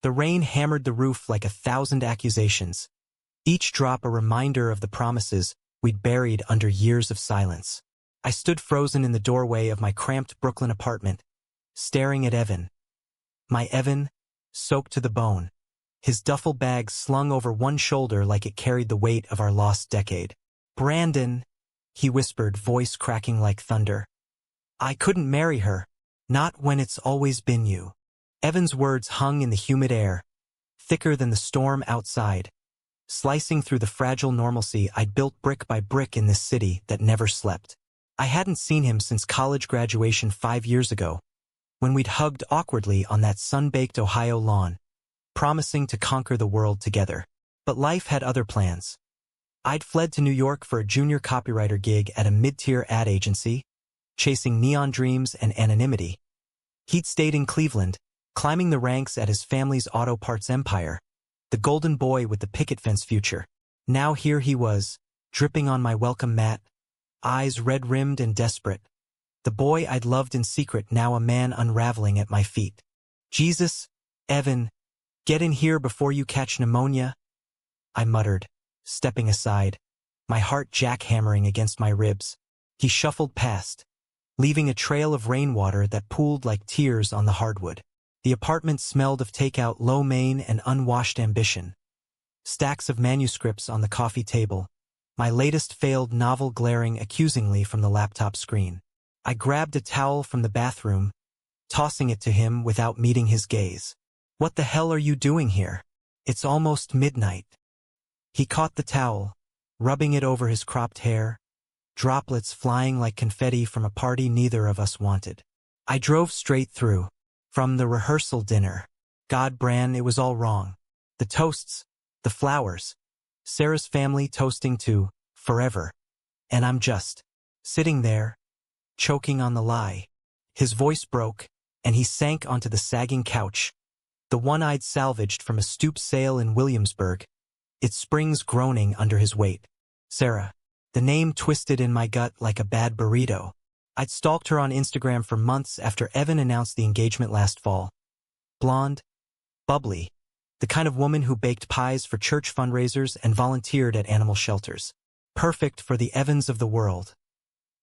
The rain hammered the roof like 1,000 accusations, each drop a reminder of the promises we'd buried under years of silence. I stood frozen in the doorway of my cramped Brooklyn apartment, staring at Evan. My Evan, soaked to the bone, his duffel bag slung over one shoulder like it carried the weight of our lost decade. "Brandon," he whispered, voice cracking like thunder. "I couldn't marry her. Not when it's always been you." Evan's words hung in the humid air, thicker than the storm outside, slicing through the fragile normalcy I'd built brick by brick in this city that never slept. I hadn't seen him since college graduation 5 years ago, when we'd hugged awkwardly on that sun-baked Ohio lawn, promising to conquer the world together. But life had other plans. I'd fled to New York for a junior copywriter gig at a mid-tier ad agency, chasing neon dreams and anonymity. He'd stayed in Cleveland, climbing the ranks at his family's auto parts empire, the golden boy with the picket fence future. Now here he was, dripping on my welcome mat, eyes red-rimmed and desperate. The boy I'd loved in secret, now a man unraveling at my feet. "Jesus, Evan, get in here before you catch pneumonia," I muttered, stepping aside, my heart jackhammering against my ribs. He shuffled past, leaving a trail of rainwater that pooled like tears on the hardwood. The apartment smelled of takeout, lo mein, and unwashed ambition. Stacks of manuscripts on the coffee table, my latest failed novel glaring accusingly from the laptop screen. I grabbed a towel from the bathroom, tossing it to him without meeting his gaze. "What the hell are you doing here? It's almost midnight." He caught the towel, rubbing it over his cropped hair, droplets flying like confetti from a party neither of us wanted. I drove straight through. From the rehearsal dinner. God, Bran, it was all wrong. The toasts, the flowers, Sarah's family toasting to forever. And I'm just sitting there, choking on the lie. His voice broke, and he sank onto the sagging couch, the one I'd salvaged from a stoop sale in Williamsburg, its springs groaning under his weight. Sarah. The name twisted in my gut like a bad burrito. I'd stalked her on Instagram for months after Evan announced the engagement last fall. Blonde, bubbly, the kind of woman who baked pies for church fundraisers and volunteered at animal shelters. Perfect for the Evans of the world.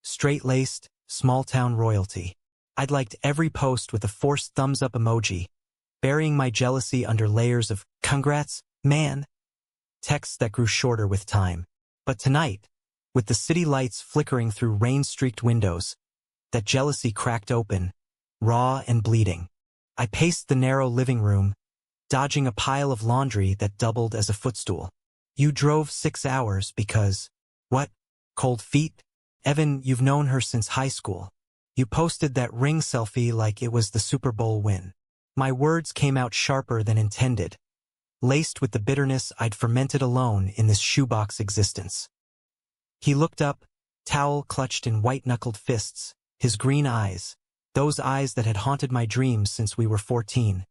Straight-laced, small-town royalty. I'd liked every post with a forced thumbs-up emoji, burying my jealousy under layers of "congrats, man," texts that grew shorter with time. But tonight, with the city lights flickering through rain-streaked windows, that jealousy cracked open, raw and bleeding. I paced the narrow living room, dodging a pile of laundry that doubled as a footstool. "You drove 6 hours because..." "What? Cold feet? Evan, you've known her since high school. You posted that ring selfie like it was the Super Bowl win." My words came out sharper than intended, laced with the bitterness I'd fermented alone in this shoebox existence. He looked up, towel clutched in white-knuckled fists, his green eyes, those eyes that had haunted my dreams since we were 14,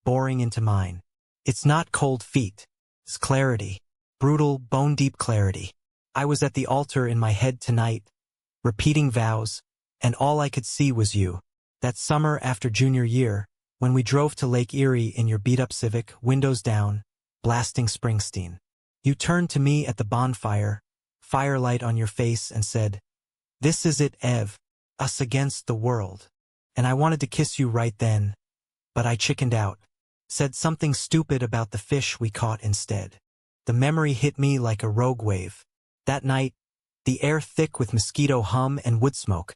boring into mine. "It's not cold feet. It's clarity. Brutal, bone-deep clarity." I was at the altar in my head tonight, repeating vows, and all I could see was you. That summer after junior year, when we drove to Lake Erie in your beat-up Civic, windows down, blasting Springsteen. You turned to me at the bonfire, firelight on your face, and said, "This is it, Ev. Us against the world." And I wanted to kiss you right then, but I chickened out. Said something stupid about the fish we caught instead. The memory hit me like a rogue wave. That night, the air thick with mosquito hum and wood smoke,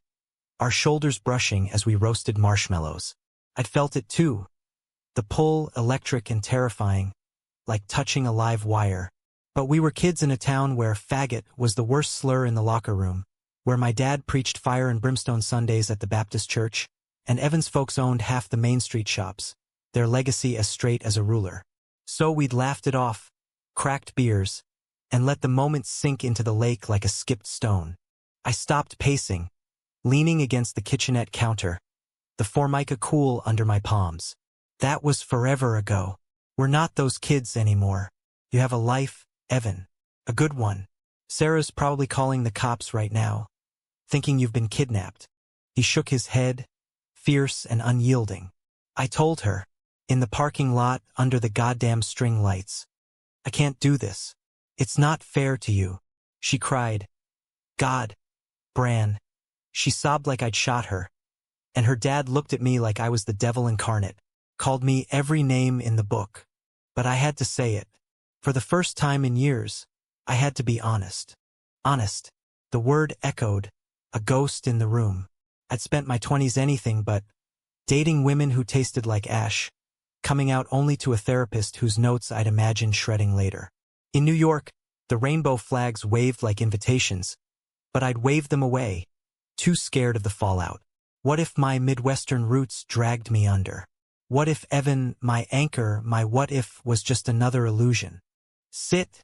our shoulders brushing as we roasted marshmallows. I'd felt it too. The pull, electric and terrifying, like touching a live wire. But we were kids in a town where faggot was the worst slur in the locker room, where my dad preached fire and brimstone Sundays at the Baptist church, and Evan's folks owned half the Main Street shops, their legacy as straight as a ruler. So we'd laughed it off, cracked beers, and let the moment sink into the lake like a skipped stone. I stopped pacing, leaning against the kitchenette counter, the Formica cool under my palms. That was forever ago. We're not those kids anymore. You have a life, Evan. A good one. Sarah's probably calling the cops right now, thinking you've been kidnapped. He shook his head, fierce and unyielding. I told her. In the parking lot, under the goddamn string lights. I can't do this. It's not fair to you. She cried. God. Bran. She sobbed like I'd shot her. And her dad looked at me like I was the devil incarnate. Called me every name in the book. But I had to say it. For the first time in years, I had to be honest. Honest. The word echoed. A ghost in the room. I'd spent my 20s anything but dating women who tasted like ash, coming out only to a therapist whose notes I'd imagine shredding later. In New York, the rainbow flags waved like invitations, but I'd waved them away, too scared of the fallout. What if my Midwestern roots dragged me under? What if Evan, my anchor, my what if was just another illusion? Sit,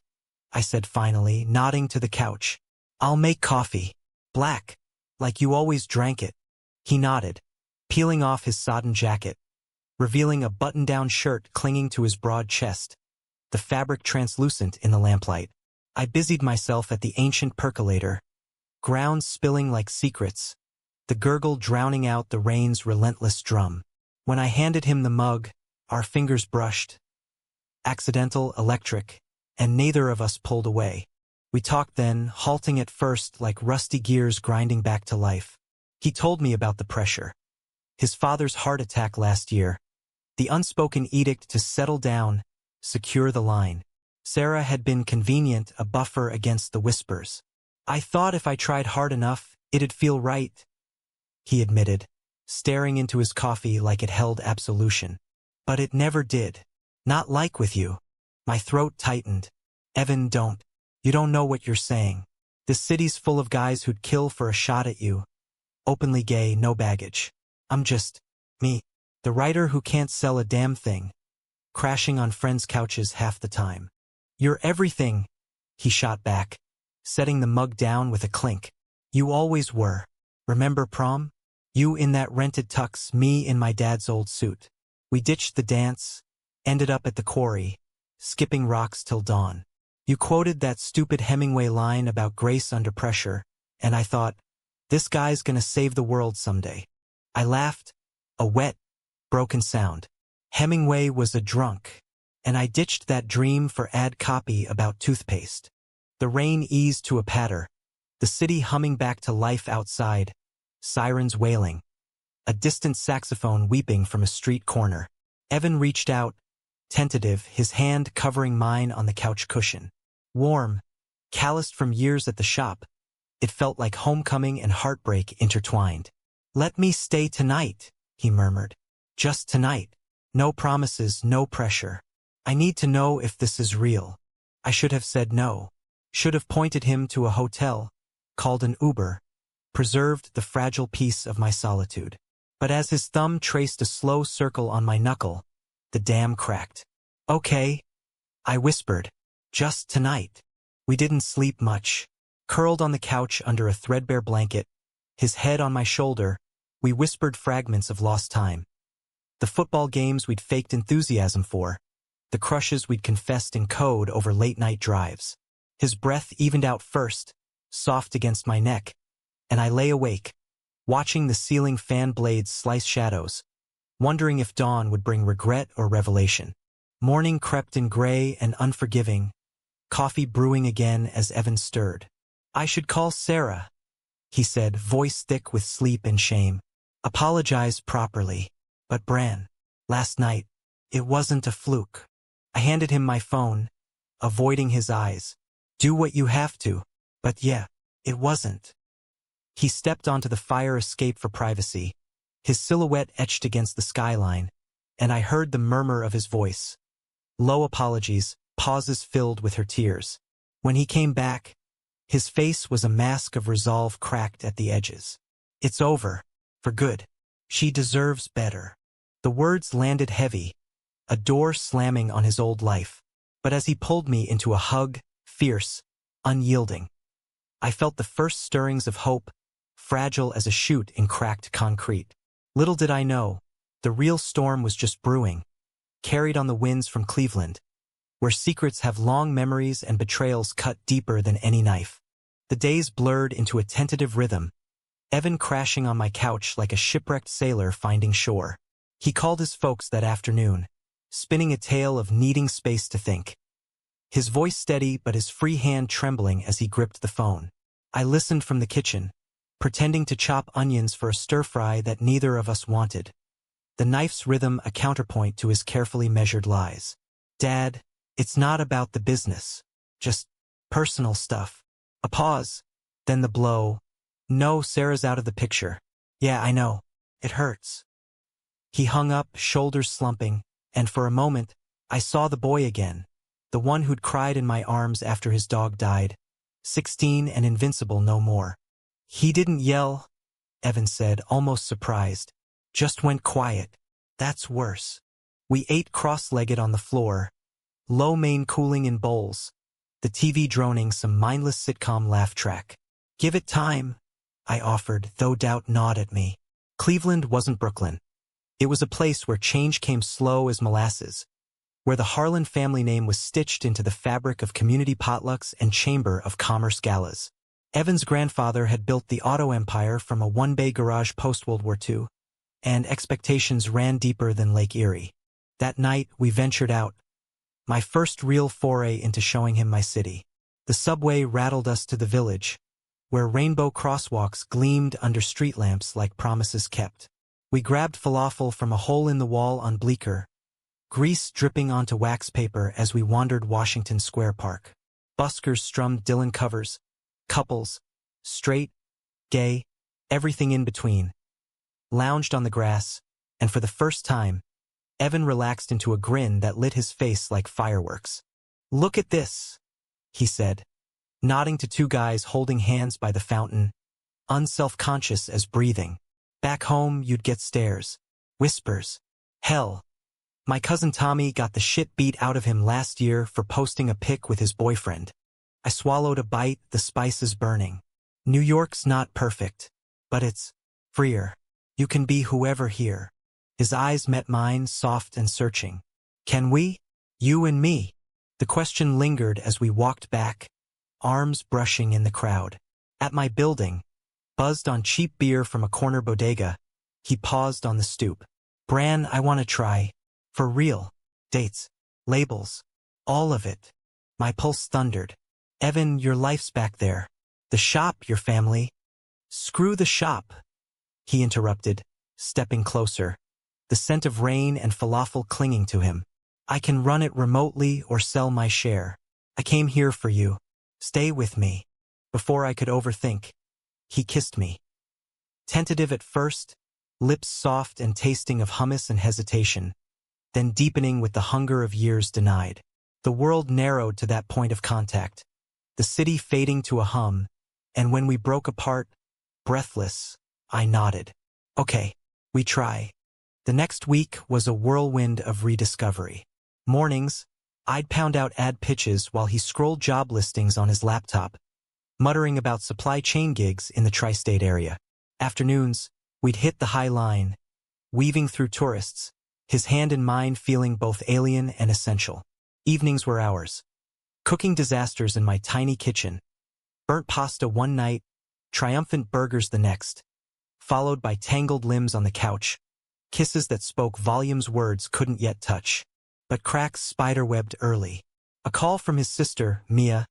I said finally, nodding to the couch. I'll make coffee. Black, like you always drank it. He nodded, peeling off his sodden jacket, revealing a button-down shirt clinging to his broad chest, the fabric translucent in the lamplight. I busied myself at the ancient percolator, grounds spilling like secrets, the gurgle drowning out the rain's relentless drum. When I handed him the mug, our fingers brushed. Accidental, electric, and neither of us pulled away. We talked then, halting at first like rusty gears grinding back to life. He told me about the pressure. His father's heart attack last year. The unspoken edict to settle down, secure the line. Sarah had been convenient, a buffer against the whispers. I thought if I tried hard enough, it'd feel right, he admitted, staring into his coffee like it held absolution. But it never did. Not like with you. My throat tightened. Evan, don't. You don't know what you're saying. This city's full of guys who'd kill for a shot at you. Openly gay, no baggage. I'm just me. The writer who can't sell a damn thing. Crashing on friends' couches half the time. You're everything, he shot back, setting the mug down with a clink. You always were. Remember prom? You in that rented tux, me in my dad's old suit. We ditched the dance, ended up at the quarry, skipping rocks till dawn. You quoted that stupid Hemingway line about grace under pressure, and I thought, this guy's gonna save the world someday. I laughed, a wet, broken sound. Hemingway was a drunk, and I ditched that dream for ad copy about toothpaste. The rain eased to a patter, the city humming back to life outside, sirens wailing, a distant saxophone weeping from a street corner. Evan reached out, tentative, his hand covering mine on the couch cushion. Warm, calloused from years at the shop, it felt like homecoming and heartbreak intertwined. Let me stay tonight, he murmured. Just tonight. No promises, no pressure. I need to know if this is real. I should have said no. Should have pointed him to a hotel, called an Uber, preserved the fragile peace of my solitude. But as his thumb traced a slow circle on my knuckle, the dam cracked. Okay, I whispered. Just tonight. We didn't sleep much. Curled on the couch under a threadbare blanket, his head on my shoulder, we whispered fragments of lost time. The football games we'd faked enthusiasm for, the crushes we'd confessed in code over late-night drives. His breath evened out first, soft against my neck, and I lay awake, watching the ceiling fan blades slice shadows, wondering if dawn would bring regret or revelation. Morning crept in gray and unforgiving, coffee brewing again as Evan stirred. I should call Sarah, he said, voice thick with sleep and shame. Apologize properly. But Bran, last night, it wasn't a fluke. I handed him my phone, avoiding his eyes. Do what you have to. But yeah, it wasn't. He stepped onto the fire escape for privacy, his silhouette etched against the skyline, and I heard the murmur of his voice. Low apologies, pauses filled with her tears. When he came back, his face was a mask of resolve cracked at the edges. It's over. For good. She deserves better. The words landed heavy, a door slamming on his old life. But as he pulled me into a hug, fierce, unyielding, I felt the first stirrings of hope, fragile as a shoot in cracked concrete. Little did I know, the real storm was just brewing, carried on the winds from Cleveland, where secrets have long memories and betrayals cut deeper than any knife. The days blurred into a tentative rhythm, Evan crashing on my couch like a shipwrecked sailor finding shore. He called his folks that afternoon, spinning a tale of needing space to think. His voice steady but his free hand trembling as he gripped the phone. I listened from the kitchen, pretending to chop onions for a stir-fry that neither of us wanted. The knife's rhythm a counterpoint to his carefully measured lies. Dad, it's not about the business. Just personal stuff. A pause, then the blow. No, Sarah's out of the picture. Yeah, I know. It hurts. He hung up, shoulders slumping, and for a moment, I saw the boy again, the one who'd cried in my arms after his dog died, 16 and invincible no more. He didn't yell, Evan said, almost surprised. Just went quiet. That's worse. We ate cross-legged on the floor, lo mein cooling in bowls, the TV droning some mindless sitcom laugh track. Give it time, I offered, though doubt gnawed at me. Cleveland wasn't Brooklyn. It was a place where change came slow as molasses, where the Harlan family name was stitched into the fabric of community potlucks and chamber of commerce galas. Evan's grandfather had built the auto empire from a one-bay garage post-World War II, and expectations ran deeper than Lake Erie. That night, we ventured out, my first real foray into showing him my city. The subway rattled us to the village, where rainbow crosswalks gleamed under street lamps like promises kept. We grabbed falafel from a hole in the wall on Bleecker, grease dripping onto wax paper as we wandered Washington Square Park. Buskers strummed Dylan covers, couples, straight, gay, everything in between, lounged on the grass, and for the first time, Evan relaxed into a grin that lit his face like fireworks. Look at this, he said, nodding to two guys holding hands by the fountain, unself-conscious as breathing. Back home, you'd get stares, whispers. Hell, my cousin Tommy got the shit beat out of him last year for posting a pic with his boyfriend. I swallowed a bite, the spices burning. New York's not perfect, but it's freer. You can be whoever here. His eyes met mine, soft and searching. Can we? You and me? The question lingered as we walked back, arms brushing in the crowd. At my building, buzzed on cheap beer from a corner bodega, he paused on the stoop. Bran, I want to try. For real. Dates. Labels. All of it. My pulse thundered. Evan, your life's back there. The shop, your family. Screw the shop, he interrupted, stepping closer, the scent of rain and falafel clinging to him. I can run it remotely or sell my share. I came here for you. Stay with me. Before I could overthink, he kissed me. Tentative at first, lips soft and tasting of hummus and hesitation, then deepening with the hunger of years denied. The world narrowed to that point of contact, the city fading to a hum, and when we broke apart, breathless, I nodded. Okay, we try. The next week was a whirlwind of rediscovery. Mornings, I'd pound out ad pitches while he scrolled job listings on his laptop, muttering about supply chain gigs in the tri-state area. Afternoons, we'd hit the High Line, weaving through tourists, his hand in mine feeling both alien and essential. Evenings were ours. Cooking disasters in my tiny kitchen. Burnt pasta one night, triumphant burgers the next, followed by tangled limbs on the couch, kisses that spoke volumes words couldn't yet touch. But cracks spiderwebbed early. A call from his sister, Mia,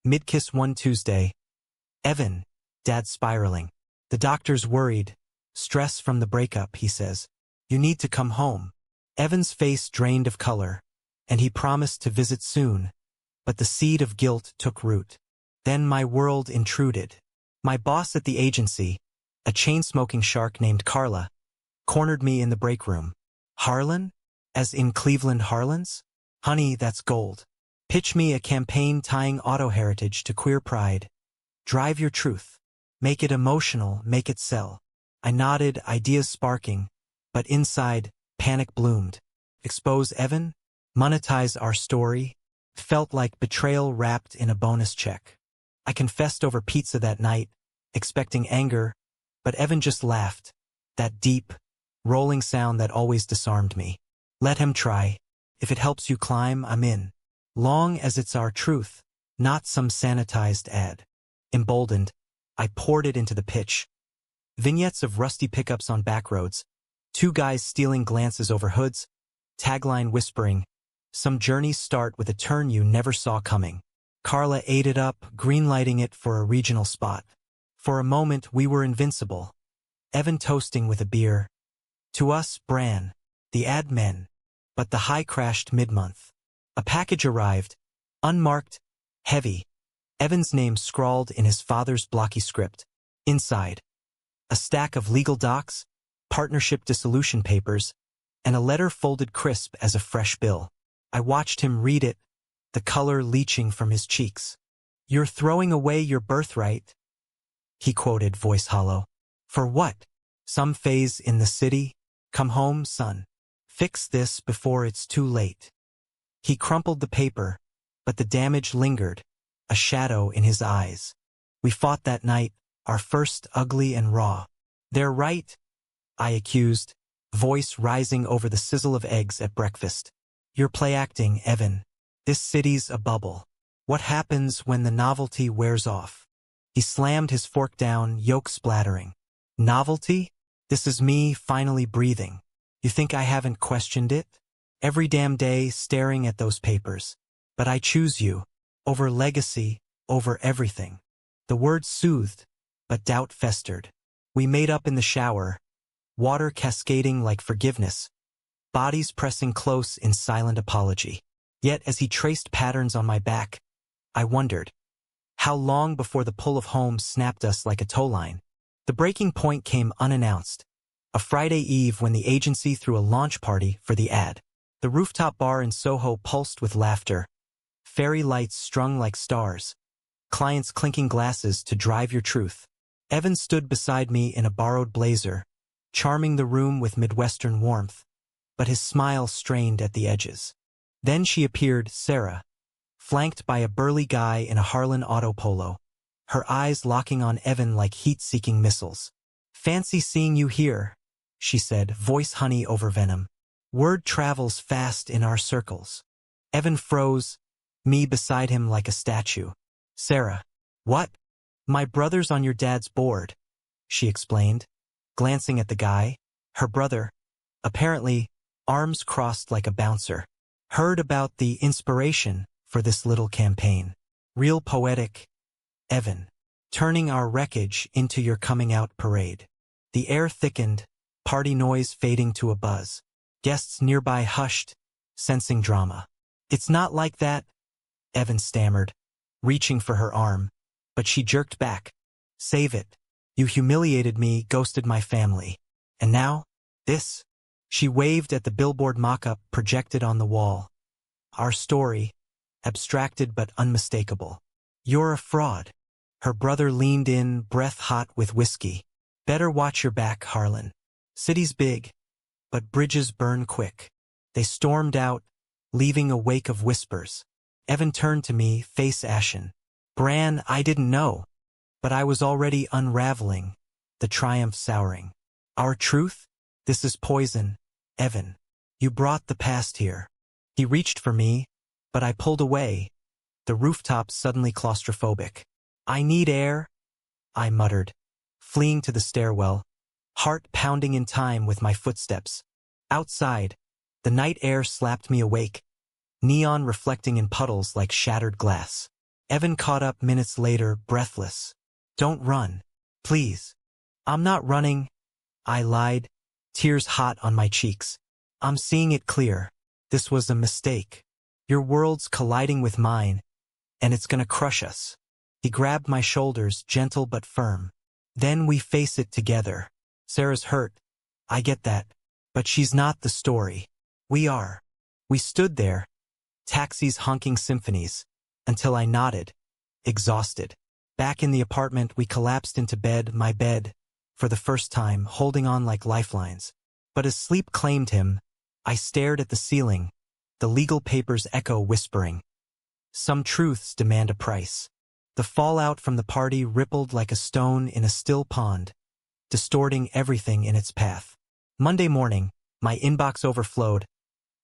mid-kiss one Tuesday. Evan, Dad's spiraling. The doctor's worried. Stress from the breakup, he says. You need to come home. Evan's face drained of color, and he promised to visit soon, but the seed of guilt took root. Then my world intruded. My boss at the agency, a chain-smoking shark named Carla, cornered me in the break room. Harlan? As in Cleveland Harlans? Honey, that's gold. Pitch me a campaign tying auto heritage to queer pride. Drive your truth. Make it emotional, make it sell. I nodded, ideas sparking, but inside, panic bloomed. Expose Evan? Monetize our story? Felt like betrayal wrapped in a bonus check. I confessed over pizza that night, expecting anger, but Evan just laughed. That deep, rolling sound that always disarmed me. Let him try. If it helps you climb, I'm in. Long as it's our truth, not some sanitized ad. Emboldened, I poured it into the pitch. Vignettes of rusty pickups on back roads, Two guys stealing glances over hoods, tagline whispering, "Some journeys start with a turn you never saw coming." Carla ate it up, greenlighting it for a regional spot. For a moment, we were invincible. Evan toasting with a beer. To us, Bran, the ad men. But the high crashed mid-month. A package arrived, unmarked, heavy. Evan's name scrawled in his father's blocky script. Inside, a stack of legal docs, partnership dissolution papers, and a letter folded crisp as a fresh bill. I watched him read it, the color leaching from his cheeks. "You're throwing away your birthright," he quoted, voice hollow. "For what? Some phase in the city? Come home, son. Fix this before it's too late." He crumpled the paper, but the damage lingered, a shadow in his eyes. "We fought that night, our first ugly and raw." "They're right," I accused, voice rising over the sizzle of eggs at breakfast. "You're play-acting, Evan. This city's a bubble. What happens when the novelty wears off?" He slammed his fork down, yolk splattering. "Novelty? This is me finally breathing. You think I haven't questioned it? Every damn day staring at those papers. But I choose you. Over legacy, over everything." The words soothed, but doubt festered. We made up in the shower, water cascading like forgiveness, bodies pressing close in silent apology. Yet as he traced patterns on my back, I wondered, how long before the pull of home snapped us like a tow line? The breaking point came unannounced. A Friday eve when the agency threw a launch party for the ad. The rooftop bar in Soho pulsed with laughter, fairy lights strung like stars, clients clinking glasses to drive your truth. Evan stood beside me in a borrowed blazer, charming the room with Midwestern warmth, but his smile strained at the edges. Then she appeared, Sarah, flanked by a burly guy in a Harlan auto polo, her eyes locking on Evan like heat-seeking missiles. "Fancy seeing you here," she said, voice honey over venom. "Word travels fast in our circles." Evan froze, me beside him like a statue. "Sarah." "What?" "My brother's on your dad's board," she explained, glancing at the guy, her brother, apparently, arms crossed like a bouncer. "Heard about the inspiration for this little campaign. Real poetic, Evan. Turning our wreckage into your coming out parade." The air thickened, party noise fading to a buzz. Guests nearby hushed, sensing drama. "It's not like that," Evan stammered, reaching for her arm, but she jerked back. "Save it. You humiliated me, ghosted my family. And now, this?" She waved at the billboard mock-up projected on the wall. Our story, abstracted but unmistakable. "You're a fraud." Her brother leaned in, breath hot with whiskey. "Better watch your back, Harlan. City's big, but bridges burn quick." They stormed out, leaving a wake of whispers. Evan turned to me, face ashen. "Bran, I didn't know." But I was already unraveling, the triumph souring. "Our truth? This is poison, Evan. You brought the past here." He reached for me, but I pulled away, the rooftop suddenly claustrophobic. "I need air," I muttered, fleeing to the stairwell, heart pounding in time with my footsteps. Outside, the night air slapped me awake, neon reflecting in puddles like shattered glass. Evan caught up minutes later, breathless. "Don't run, please." "I'm not running," I lied, tears hot on my cheeks. "I'm seeing it clear. This was a mistake. Your world's colliding with mine, and it's gonna crush us." He grabbed my shoulders, gentle but firm. "Then we face it together. Sarah's hurt. I get that. But she's not the story. We are." We stood there, taxis honking symphonies, until I nodded, exhausted. Back in the apartment, we collapsed into bed, my bed, for the first time, holding on like lifelines. But as sleep claimed him, I stared at the ceiling, the legal papers echo whispering. Some truths demand a price. The fallout from the party rippled like a stone in a still pond, distorting everything in its path. Monday morning, my inbox overflowed.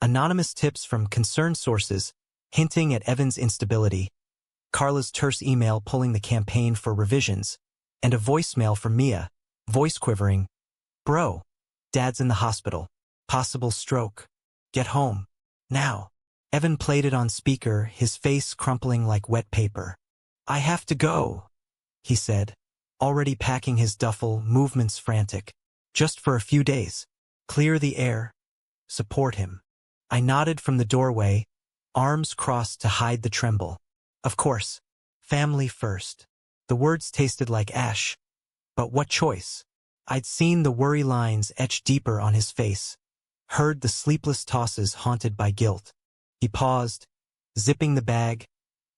Anonymous tips from concerned sources, hinting at Evan's instability, Carla's terse email pulling the campaign for revisions, and a voicemail from Mia, voice quivering. "Bro, Dad's in the hospital. Possible stroke. Get home. Now. Evan played it on speaker, his face crumpling like wet paper. I have to go, he said, already packing his duffel, movements frantic. Just for a few days. Clear the air. Support him. I nodded from the doorway, arms crossed to hide the tremble. Of course. Family first. The words tasted like ash. But what choice? I'd seen the worry lines etched deeper on his face. Heard the sleepless tosses haunted by guilt. He paused, zipping the bag,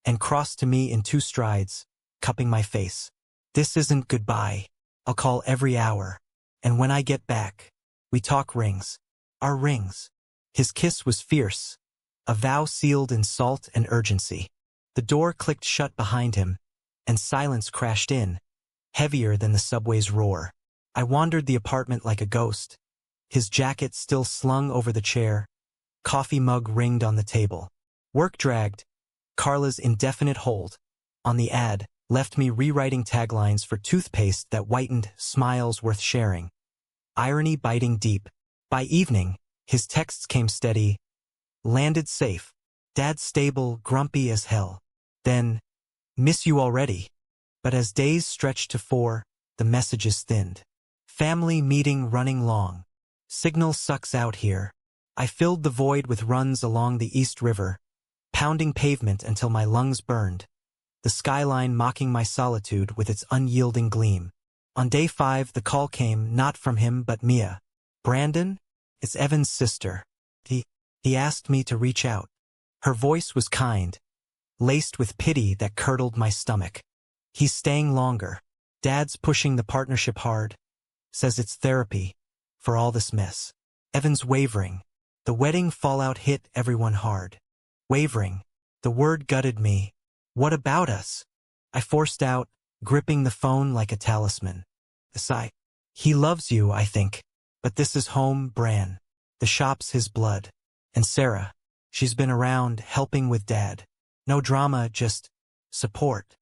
and crossed to me in 2 strides, cupping my face. This isn't goodbye. I'll call every hour. And when I get back, we talk rings. Our rings. His kiss was fierce, a vow sealed in salt and urgency. The door clicked shut behind him, and silence crashed in, heavier than the subway's roar. I wandered the apartment like a ghost, his jacket still slung over the chair, coffee mug ringed on the table. Work dragged. Carla's indefinite hold on the ad left me rewriting taglines for toothpaste that whitened smiles worth sharing. Irony biting deep. By evening, his texts came steady. Landed safe. Dad stable, grumpy as hell. Then, miss you already. But as days stretched to 4, the messages thinned. Family meeting running long. Signal sucks out here. I filled the void with runs along the East River, pounding pavement until my lungs burned, the skyline mocking my solitude with its unyielding gleam. On day 5, the call came, not from him but Mia. Brandon? It's Evan's sister. He asked me to reach out. Her voice was kind, laced with pity that curdled my stomach. He's staying longer. Dad's pushing the partnership hard. Says it's therapy for all this mess. Evan's wavering. The wedding fallout hit everyone hard. Wavering. The word gutted me. What about us? I forced out, gripping the phone like a talisman. A sigh. He loves you, I think. But this is home, Bran. The shop's his blood. And Sarah. She's been around, helping with Dad. No drama, just support.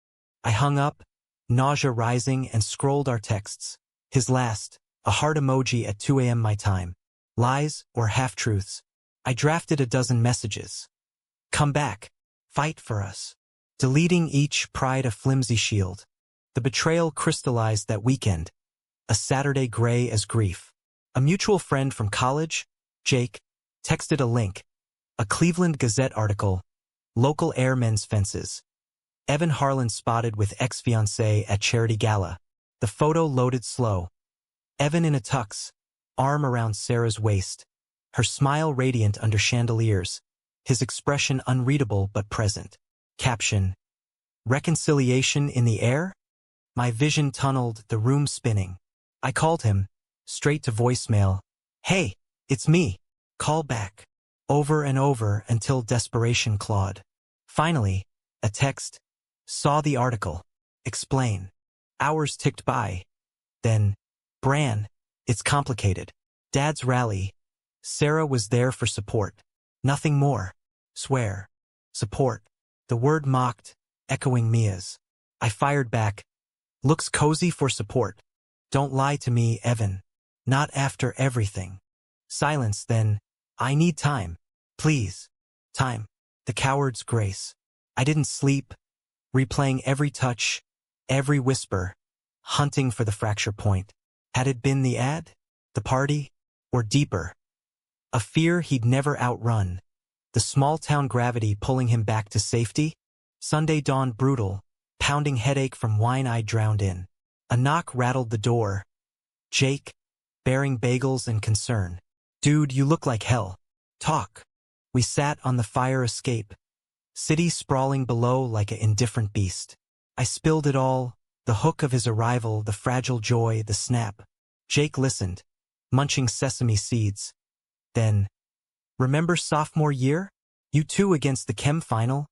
I hung up, nausea rising, and scrolled our texts. His last, a heart emoji at 2 a.m. my time. Lies or half-truths. I drafted a dozen messages. Come back. Fight for us. Deleting each pried a flimsy shield. The betrayal crystallized that weekend. A Saturday gray as grief. A mutual friend from college, Jake, texted a link. A Cleveland Gazette article. Local airmen's fences. Evan Harlan spotted with ex-fiancée at charity gala. The photo loaded slow. Evan in a tux, arm around Sarah's waist. Her smile radiant under chandeliers. His expression unreadable but present. Caption. Reconciliation in the air? My vision tunneled, the room spinning. I called him, straight to voicemail. Hey, it's me. Call back. Over and over until desperation clawed. Finally, a text. Saw the article. Explain. Hours ticked by. Then, Bran, it's complicated. Dad's rally. Sarah was there for support. Nothing more. Swear. Support. The word mocked, echoing Mia's. I fired back. Looks cozy for support. Don't lie to me, Evan. Not after everything. Silence, then. I need time. Please. Time. The coward's grace. I didn't sleep. Replaying every touch, every whisper, hunting for the fracture point. Had it been the ad? The party? Or deeper? A fear he'd never outrun. The small-town gravity pulling him back to safety? Sunday dawned brutal, pounding headache from wine I drowned in. A knock rattled the door. Jake, bearing bagels and concern. Dude, you look like hell. Talk. We sat on the fire escape. City sprawling below like an indifferent beast. I spilled it all, the hook of his arrival, the fragile joy, the snap. Jake listened, munching sesame seeds. Then, remember sophomore year? You two against the chem final?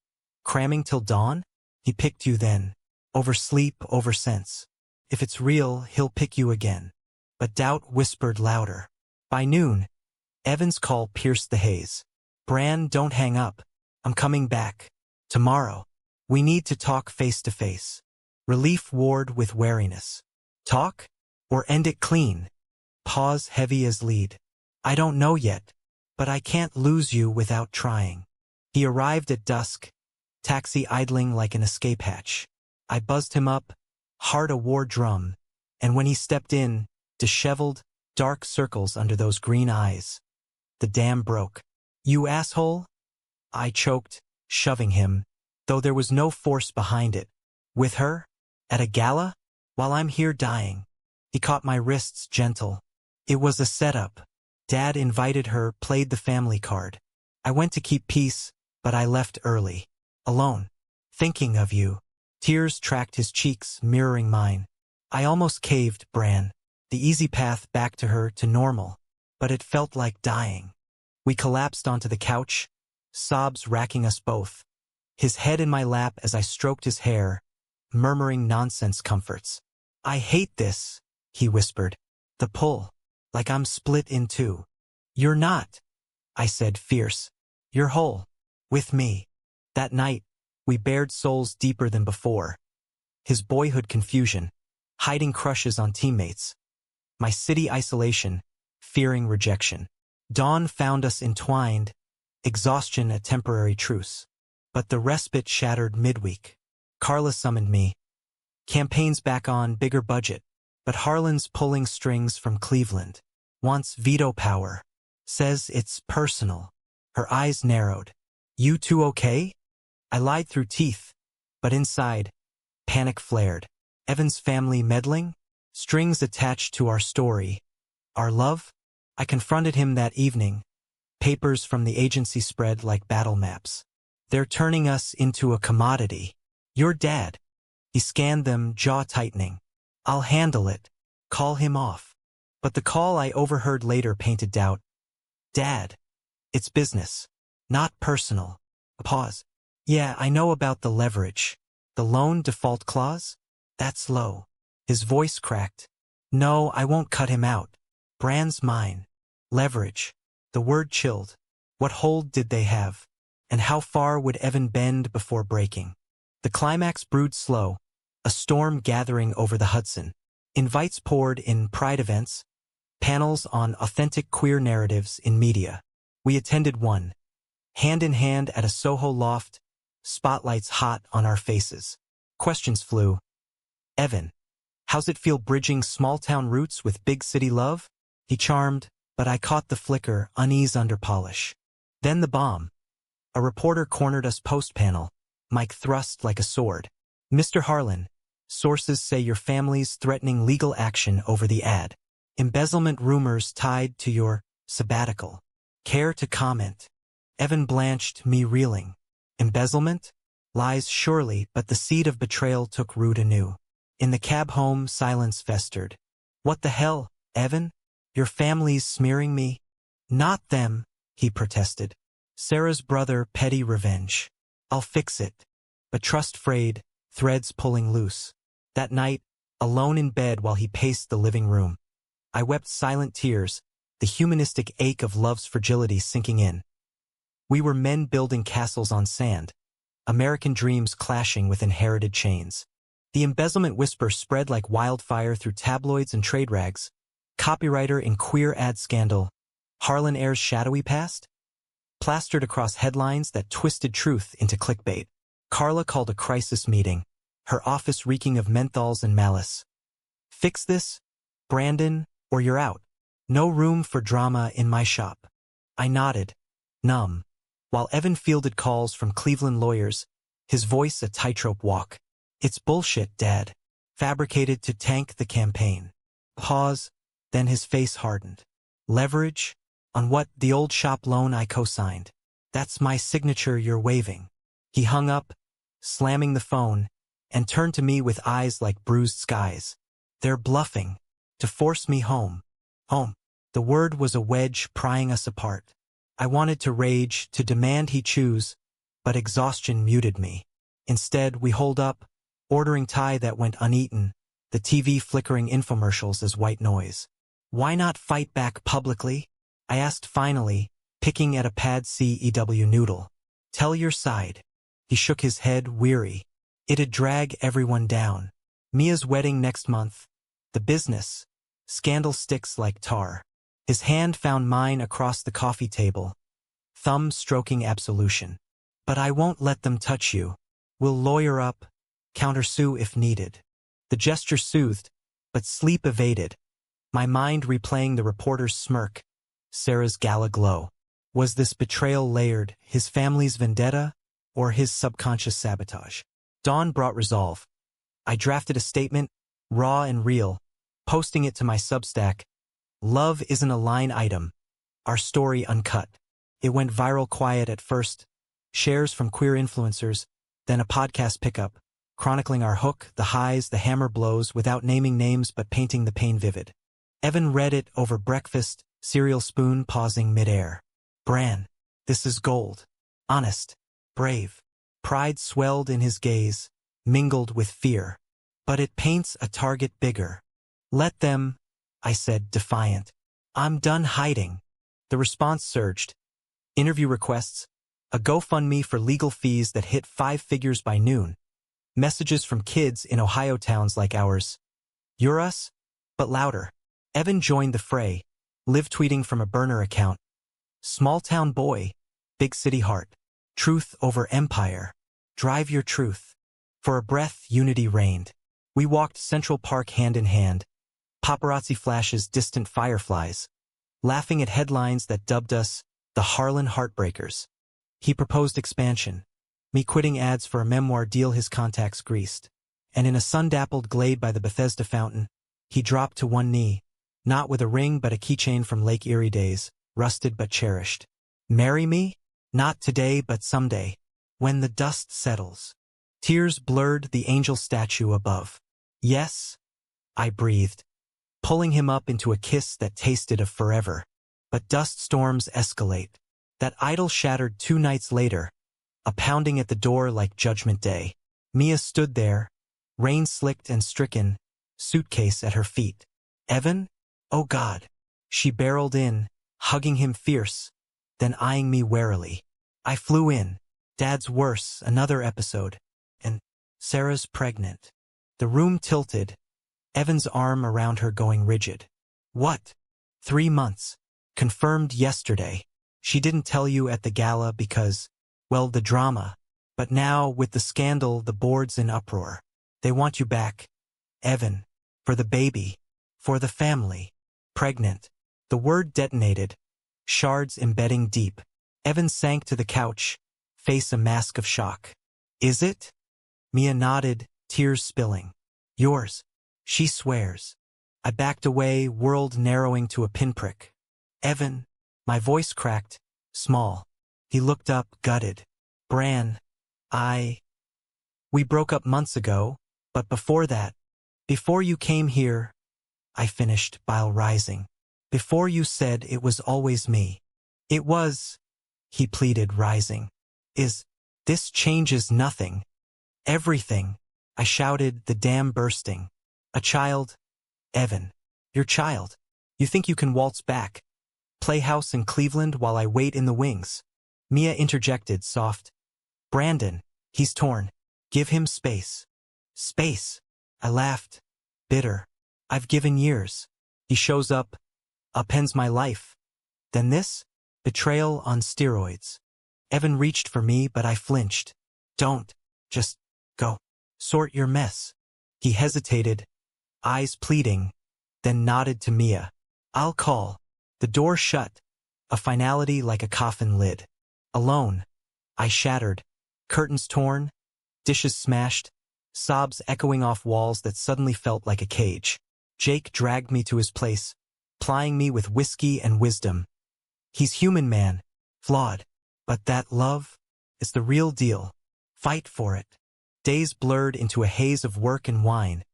Cramming till dawn? He picked you then. Over sleep, over sense. If it's real, he'll pick you again. But doubt whispered louder. By noon, Evan's call pierced the haze. Bran, don't hang up. I'm coming back. Tomorrow. We need to talk face to face. Relief warred with wariness. Talk? Or end it clean? Pause heavy as lead. I don't know yet, but I can't lose you without trying. He arrived at dusk, taxi idling like an escape hatch. I buzzed him up, heart a war drum, and when he stepped in, disheveled, dark circles under those green eyes. The dam broke. You asshole? I choked, shoving him, though there was no force behind it. With her? At a gala? While I'm here dying. He caught my wrists gentle. It was a setup. Dad invited her, played the family card. I went to keep peace, but I left early. Alone. Thinking of you. Tears tracked his cheeks, mirroring mine. I almost caved, Bran. The easy path back to her, to normal. But it felt like dying. We collapsed onto the couch, sobs racking us both. His head in my lap as I stroked his hair, murmuring nonsense comforts. I hate this, he whispered. The pull. Like I'm split in two. You're not, I said, fierce. You're whole. With me. That night, we bared souls deeper than before. His boyhood confusion, hiding crushes on teammates. My city isolation, fearing rejection. Dawn found us entwined, exhaustion a temporary truce. But the respite shattered midweek. Carla summoned me. Campaign's back on, bigger budget. But Harlan's pulling strings from Cleveland. Wants veto power. Says it's personal. Her eyes narrowed. You two okay? I lied through teeth. But inside, panic flared. Evan's family meddling? Strings attached to our story. Our love? I confronted him that evening. Papers from the agency spread like battle maps. They're turning us into a commodity. Your dad. He scanned them, jaw tightening. I'll handle it. Call him off. But the call I overheard later painted doubt. Dad. It's business. Not personal. A pause. Yeah, I know about the leverage. The loan default clause? That's low. His voice cracked. No, I won't cut him out. Bran's mine. Leverage. The word chilled. What hold did they have? And how far would Evan bend before breaking? The climax brewed slow. A storm gathering over the Hudson. Invites poured in pride events. Panels on authentic queer narratives in media. We attended one. Hand in hand at a Soho loft. Spotlights hot on our faces. Questions flew. Evan. How's it feel bridging small-town roots with big-city love? He charmed, but I caught the flicker, unease under polish. Then the bomb. A reporter cornered us post-panel. Mic thrust like a sword. Mr. Harlan. Sources say your family's threatening legal action over the ad. Embezzlement rumors tied to your sabbatical. Care to comment? Evan blanched, me reeling. Embezzlement? Lies surely, but the seed of betrayal took root anew. In the cab home, silence festered. What the hell, Evan? Your family's smearing me? Not them, he protested. Sarah's brother, petty revenge. I'll fix it. But trust frayed, threads pulling loose. That night, alone in bed while he paced the living room. I wept silent tears, the humanistic ache of love's fragility sinking in. We were men building castles on sand, American dreams clashing with inherited chains. The embezzlement whisper spread like wildfire through tabloids and trade rags. Copywriter in queer ad scandal, Harlan Ayre's shadowy past? Plastered across headlines that twisted truth into clickbait. Carla called a crisis meeting, her office reeking of menthols and malice. Fix this, Brandon, or you're out. No room for drama in my shop. I nodded, numb, while Evan fielded calls from Cleveland lawyers, his voice a tightrope walk. It's bullshit, Dad. Fabricated to tank the campaign. Pause, then his face hardened. Leverage? On what? The old shop loan I co-signed. That's my signature you're waving. He hung up, slamming the phone, and turned to me with eyes like bruised skies. They're bluffing. To force me home. Home. The word was a wedge prying us apart. I wanted to rage, to demand he choose, but exhaustion muted me. Instead, we holed up, ordering Thai that went uneaten, the TV flickering infomercials as white noise. Why not fight back publicly? I asked finally, picking at a pad CEW noodle. Tell your side. He shook his head, weary. It'd drag everyone down. Mia's wedding next month. The business. Scandal sticks like tar. His hand found mine across the coffee table, thumb stroking absolution. But I won't let them touch you. We'll lawyer up, countersue if needed. The gesture soothed, but sleep evaded, my mind replaying the reporter's smirk, Sarah's gala glow. Was this betrayal layered, his family's vendetta, or his subconscious sabotage? Dawn brought resolve. I drafted a statement, raw and real, posting it to my Substack. Love isn't a line item. Our story uncut. It went viral quiet at first, shares from queer influencers, then a podcast pickup, chronicling our hook, the highs, the hammer blows, without naming names but painting the pain vivid. Evan read it over breakfast, cereal spoon pausing midair. Bran, this is gold. Honest, brave. Pride swelled in his gaze, mingled with fear. But it paints a target bigger. Let them, I said, defiant. I'm done hiding. The response surged. Interview requests, a GoFundMe for legal fees that hit 5 figures by noon. Messages from kids in Ohio towns like ours. You're us, but louder. Evan joined the fray, live tweeting from a burner account. Small town boy, big city heart. Truth over empire. Drive your truth. For a breath, unity reigned. We walked Central Park hand in hand. Paparazzi flashes, distant fireflies. Laughing at headlines that dubbed us the Harlan Heartbreakers. He proposed expansion. Me quitting ads for a memoir deal his contacts greased. And in a sun-dappled glade by the Bethesda fountain, he dropped to one knee, not with a ring but a keychain from Lake Erie days, rusted but cherished. Marry me? Not today but someday, when the dust settles. Tears blurred the angel statue above. Yes, I breathed, pulling him up into a kiss that tasted of forever. But dust storms escalate. That idol shattered 2 nights later, a pounding at the door like Judgment Day. Mia stood there, rain-slicked and stricken, suitcase at her feet. Evan? Oh God. She barreled in, hugging him fierce, then eyeing me warily. I flew in. Dad's worse, another episode. And Sarah's pregnant. The room tilted, Evan's arm around her going rigid. What? 3 months. Confirmed yesterday. She didn't tell you at the gala because, well, the drama. But now, with the scandal, the board's in uproar. They want you back. Evan. For the baby. For the family. Pregnant. The word detonated. Shards embedding deep. Evan sank to the couch, face a mask of shock. Is it? Mia nodded, tears spilling. Yours. She swears. I backed away, world narrowing to a pinprick. Evan. My voice cracked, small. He looked up, gutted. Bran. We broke up months ago, but before that, before you came here, I finished, bile rising. Before you said it was always me. It was, he pleaded, rising. This changes nothing. Everything, I shouted, the dam bursting. A child? Evan. Your child. You think you can waltz back? Playhouse in Cleveland while I wait in the wings. Mia interjected, soft. Brandon, he's torn. Give him space. Space. I laughed. Bitter. I've given years. He shows up, upends my life. Then this? Betrayal on steroids. Evan reached for me, but I flinched. Don't. Just go. Sort your mess. He hesitated, eyes pleading, then nodded to Mia. I'll call. The door shut, a finality like a coffin lid. Alone. I shattered. Curtains torn, dishes smashed, sobs echoing off walls that suddenly felt like a cage. Jake dragged me to his place, plying me with whiskey and wisdom. He's human, man, flawed. But that love is the real deal. Fight for it. Days blurred into a haze of work and wine.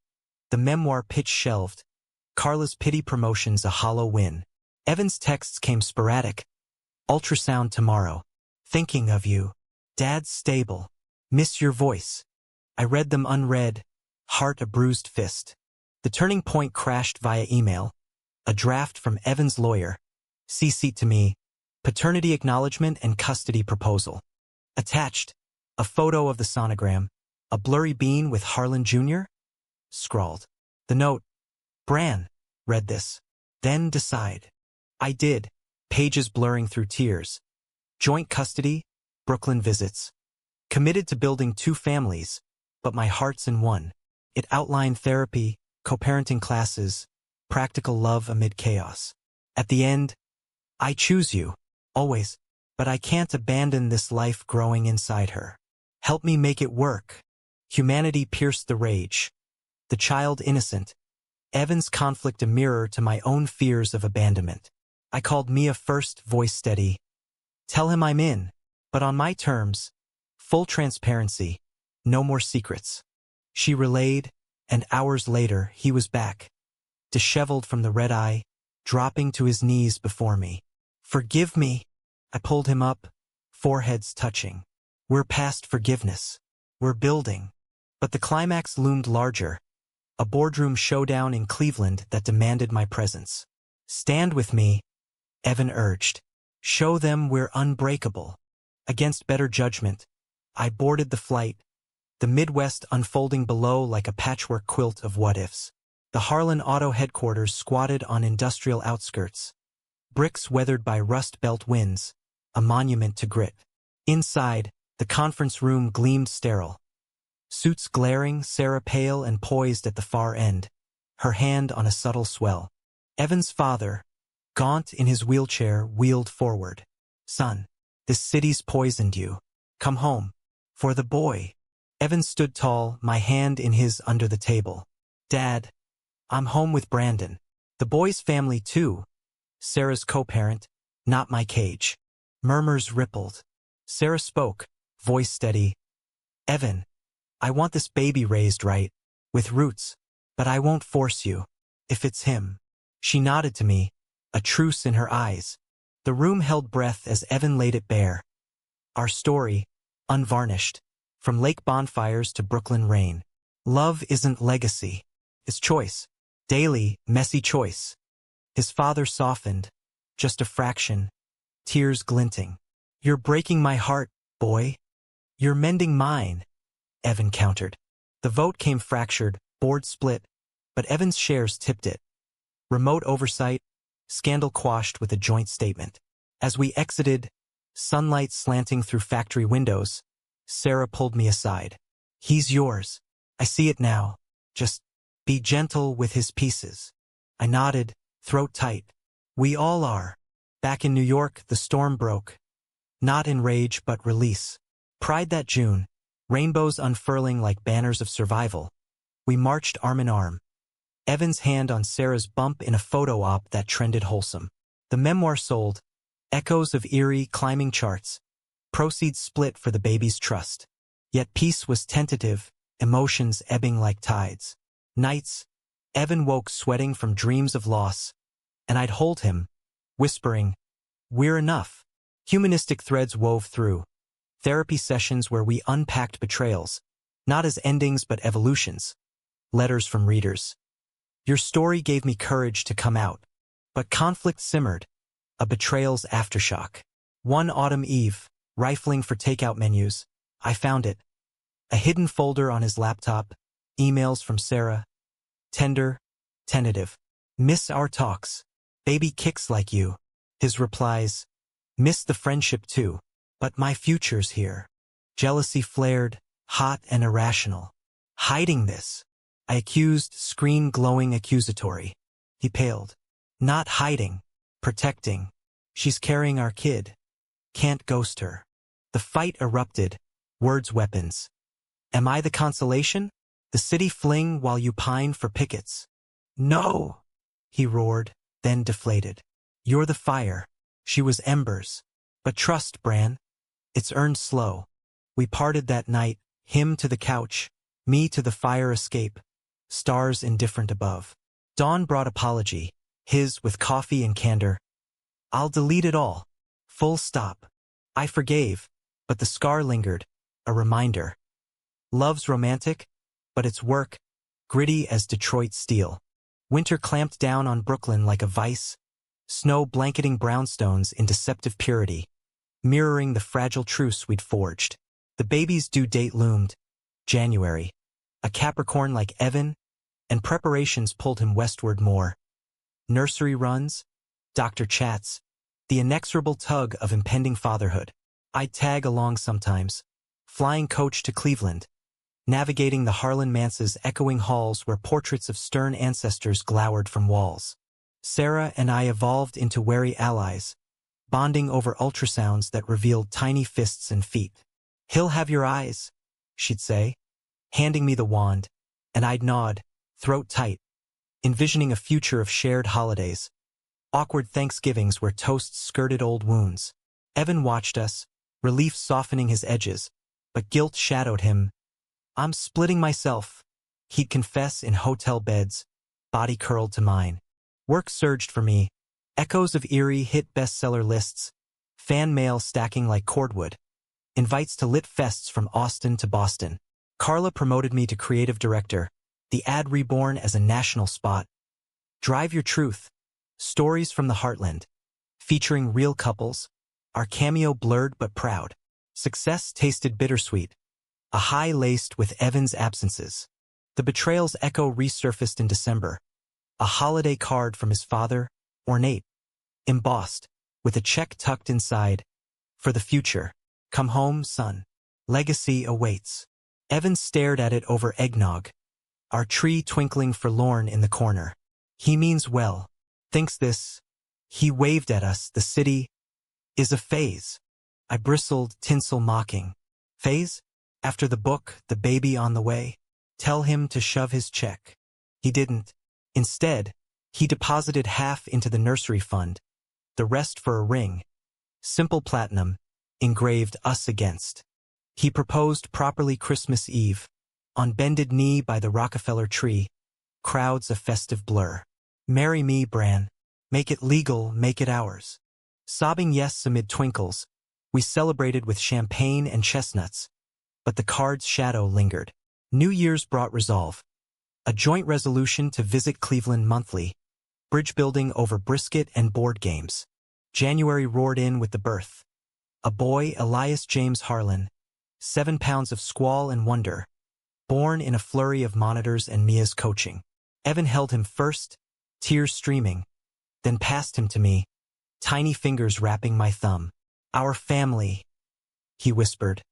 The memoir pitch shelved. Carla's pity promotions a hollow win. Evan's texts came sporadic. Ultrasound tomorrow. Thinking of you. Dad's stable. Miss your voice. I read them unread, heart a bruised fist. The turning point crashed via email. A draft from Evan's lawyer. CC'd to me. Paternity acknowledgement and custody proposal. Attached. A photo of the sonogram. A blurry bean with Harlan Jr. Scrawled. The note. Bran. Read this. Then decide. I did. Pages blurring through tears. Joint custody, Brooklyn visits. Committed to building 2 families, but my heart's in one. It outlined therapy, co-parenting classes, practical love amid chaos. At the end, I choose you, always, but I can't abandon this life growing inside her. Help me make it work. Humanity pierced the rage. The child innocent. Evan's conflict a mirror to my own fears of abandonment. I called Mia first, voice steady. Tell him I'm in, but on my terms. Full transparency. No more secrets. She relayed, and hours later he was back. Disheveled from the red eye, dropping to his knees before me. Forgive me. I pulled him up, foreheads touching. We're past forgiveness. We're building. But the climax loomed larger. A boardroom showdown in Cleveland that demanded my presence. Stand with me, Evan urged. Show them we're unbreakable. Against better judgment, I boarded the flight, the Midwest unfolding below like a patchwork quilt of what-ifs. The Harlan Auto headquarters squatted on industrial outskirts. Bricks weathered by Rust Belt winds, a monument to grit. Inside, the conference room gleamed sterile. Suits glaring, Sarah pale and poised at the far end, her hand on a subtle swell. Evan's father, gaunt in his wheelchair, wheeled forward. Son, this city's poisoned you. Come home. For the boy. Evan stood tall, my hand in his under the table. Dad, I'm home with Brandon. The boy's family too. Sarah's co-parent, not my cage. Murmurs rippled. Sarah spoke, voice steady. Evan, I want this baby raised right, with roots, but I won't force you, if it's him. She nodded to me, a truce in her eyes. The room held breath as Evan laid it bare. Our story, unvarnished, from lake bonfires to Brooklyn rain. Love isn't legacy, it's choice. Daily, messy choice. His father softened, just a fraction, tears glinting. You're breaking my heart, boy. You're mending mine, Evan countered. The vote came fractured, board split, but Evan's shares tipped it. Remote oversight, scandal quashed with a joint statement. As we exited, sunlight slanting through factory windows, Sarah pulled me aside. He's yours. I see it now. Just be gentle with his pieces. I nodded, throat tight. We all are. Back in New York, the storm broke. Not in rage, but release. Pride that June, rainbows unfurling like banners of survival. We marched arm in arm. Evan's hand on Sarah's bump in a photo op that trended wholesome. The memoir sold, echoes of eerie climbing charts. Proceeds split for the baby's trust. Yet peace was tentative, emotions ebbing like tides. Nights, Evan woke sweating from dreams of loss, and I'd hold him, whispering, we're enough. Humanistic threads wove through. Therapy sessions where we unpacked betrayals, not as endings but evolutions. Letters from readers. Your story gave me courage to come out, but conflict simmered, a betrayal's aftershock. One autumn eve, rifling for takeout menus, I found it. A hidden folder on his laptop, emails from Sarah. Tender, tentative. Miss our talks. Baby kicks like you. His replies. Miss the friendship too. But my future's here. Jealousy flared, hot and irrational. Hiding this. I accused, screen glowing accusatory. He paled. Not hiding. Protecting. She's carrying our kid. Can't ghost her. The fight erupted. Words weapons. Am I the consolation? The city fling while you pine for pickets. No! He roared, then deflated. You're the fire. She was embers. But trust, Bran. It's earned slow. We parted that night, him to the couch, me to the fire escape, stars indifferent above. Dawn brought apology, his with coffee and candor. I'll delete it all. Full stop. I forgave, but the scar lingered, a reminder. Love's romantic, but its work, gritty as Detroit steel. Winter clamped down on Brooklyn like a vice, snow blanketing brownstones in deceptive purity, mirroring the fragile truce we'd forged. The baby's due date loomed, January. A Capricorn like Evan, and preparations pulled him westward more. nursery runs, doctor chats, the inexorable tug of impending fatherhood. I'd tag along sometimes, flying coach to Cleveland, navigating the Harlan Manse's echoing halls where portraits of stern ancestors glowered from walls. Sarah and I evolved into wary allies, bonding over ultrasounds that revealed tiny fists and feet. "He'll have your eyes," she'd say, handing me the wand, and I'd nod, throat tight, envisioning a future of shared holidays, awkward Thanksgivings where toasts skirted old wounds. Evan watched us, relief softening his edges, but guilt shadowed him. "I'm splitting myself," he'd confess in hotel beds, body curled to mine. Work surged for me. Echoes of Erie hit bestseller lists, fan mail stacking like cordwood, invites to lit fests from Austin to Boston. Carla promoted me to creative director, the ad reborn as a national spot. Drive Your Truth, stories from the heartland, featuring real couples, our cameo blurred but proud. Success tasted bittersweet, a high laced with Evan's absences. The betrayal's echo resurfaced in December, a holiday card from his father, ornate, embossed, with a check tucked inside. "For the future, come home, son. Legacy awaits." Evan stared at it over eggnog, our tree twinkling forlorn in the corner. "He means well. Thinks this." He waved at us. "The city is a phase." I bristled, tinsel mocking. "Phase? After the book, the baby on the way? Tell him to shove his check." He didn't. Instead, he deposited half into the nursery fund, the rest for a ring. Simple platinum, engraved "Us Against." He proposed properly Christmas Eve, on bended knee by the Rockefeller tree, crowds a festive blur. "Marry me, Bran. Make it legal, make it ours." Sobbing yes amid twinkles, we celebrated with champagne and chestnuts, but the card's shadow lingered. New Year's brought resolve. A joint resolution to visit Cleveland monthly, bridge building over brisket and board games. January roared in with the birth. A boy, Elias James Harlan, 7 pounds of squall and wonder, born in a flurry of monitors and Mia's coaching. Evan held him first, tears streaming, then passed him to me, tiny fingers wrapping my thumb. "Our family," he whispered,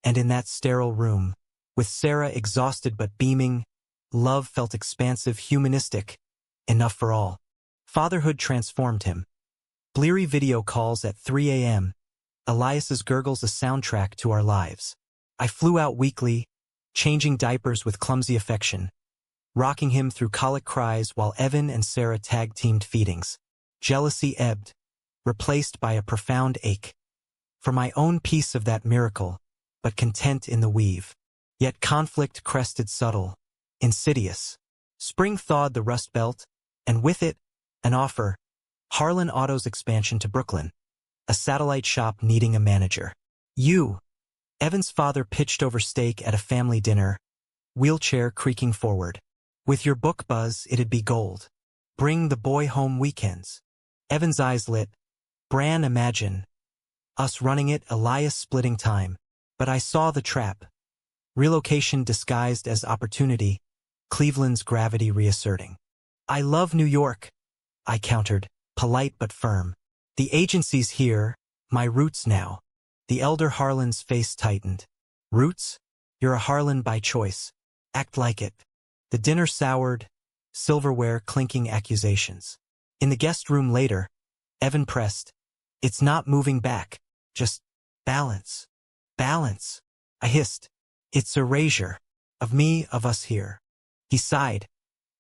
and in that sterile room, with Sarah exhausted but beaming, love felt expansive, humanistic, enough for all. Fatherhood transformed him. Bleary video calls at 3 a.m., Elias's gurgles a soundtrack to our lives. I flew out weekly, changing diapers with clumsy affection, rocking him through colic cries while Evan and Sarah tag-teamed feedings. Jealousy ebbed, replaced by a profound ache. For my own piece of that miracle, but content in the weave. Yet conflict crested subtle, insidious. Spring thawed the Rust Belt, and with it, an offer. Harlan Auto's expansion to Brooklyn. A satellite shop needing a manager. Evan's father pitched over steak at a family dinner, wheelchair creaking forward. "With your book buzz, it'd be gold. Bring the boy home weekends." Evan's eyes lit. "Bran, imagine us running it, Elias splitting time." But I saw the trap. Relocation disguised as opportunity, Cleveland's gravity reasserting. "I love New York," I countered, polite but firm. "The agency's here, my roots now." The elder Harlan's face tightened. "Roots? You're a Harlan by choice. Act like it." The dinner soured, silverware clinking accusations. In the guest room later, Evan pressed, "It's not moving back, just balance. Balance." I hissed, "It's erasure. Of me, of us here." He sighed,